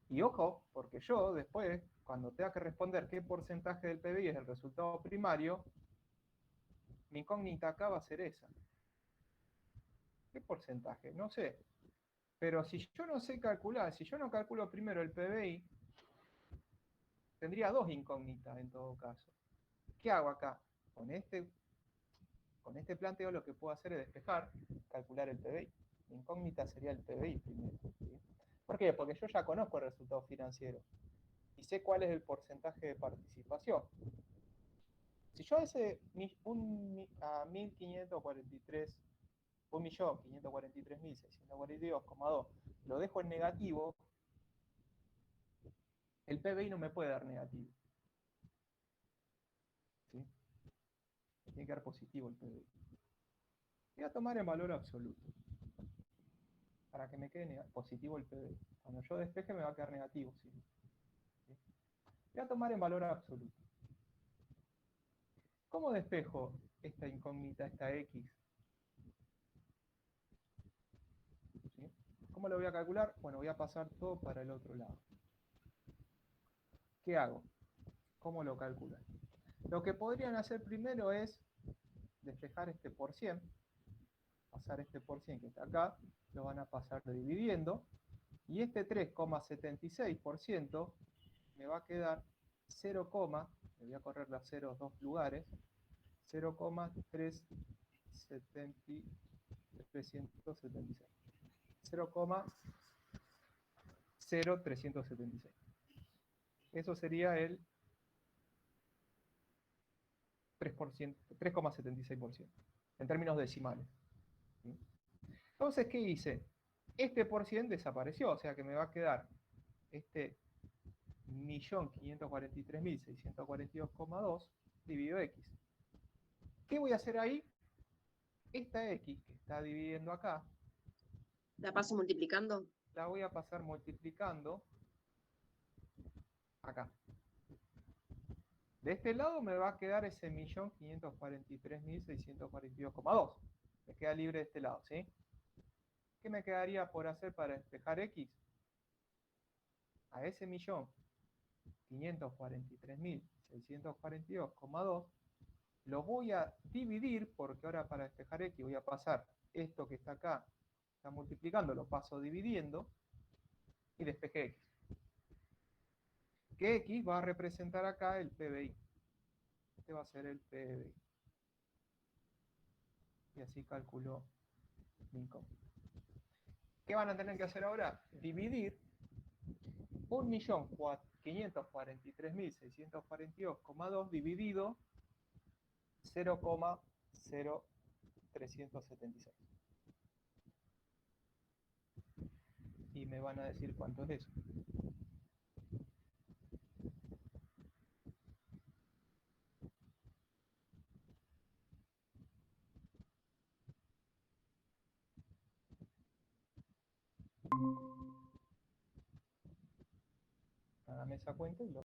Y ojo, porque yo después, cuando tenga que responder qué porcentaje del PBI es el resultado primario, mi incógnita acá va a ser esa. ¿Qué porcentaje? No sé. Pero si yo no sé calcular, si yo no calculo primero el PBI, tendría dos incógnitas en todo caso. ¿Qué hago acá? Con este planteo lo que puedo hacer es despejar, calcular el PBI. Mi incógnita sería el PBI primero, ¿sí? ¿Por qué? Porque yo ya conozco el resultado financiero y sé cuál es el porcentaje de participación. Si yo a 1.543.642,2 lo dejo en negativo, el PBI no me puede dar negativo, ¿sí? Tiene que dar positivo el PBI. Voy a tomar en valor absoluto para que me quede positivo el PBI. Cuando yo despeje me va a quedar negativo, ¿sí? Voy a tomar en valor absoluto. ¿Cómo despejo esta incógnita, esta X? ¿Sí? ¿Cómo lo voy a calcular? Bueno, voy a pasar todo para el otro lado. ¿Qué hago? ¿Cómo lo calculo? Lo que podrían hacer primero es despejar este por 100, pasar este por 100 que está acá, lo van a pasar dividiendo, y este 3,76% me va a quedar 0, me voy a correr las ceros dos lugares, 0,376. 0,0376. Eso sería el 3%, 3,76% en términos decimales. ¿Sí? Entonces, ¿qué hice? Este por cien desapareció, o sea que me va a quedar este 1.543.642,2 dividido x. ¿Qué voy a hacer ahí? Esta x que está dividiendo acá, ¿La paso multiplicando? la voy a pasar multiplicando acá. De este lado me va a quedar ese 1.543.642,2. Me queda libre de este lado, ¿sí? ¿Qué me quedaría por hacer para despejar x? A ese 1.543.642,2 lo voy a dividir, porque ahora para despejar x voy a pasar esto que está acá, está multiplicando, lo paso dividiendo, y despejé x. Que x va a representar acá el PBI. Este va a ser el PBI. Y así calculo mi income. ¿Qué van a tener que hacer ahora? Dividir 1.543.642,2 dividido 0,0376. Y me van a decir cuánto es eso. Hágame esa cuenta y lo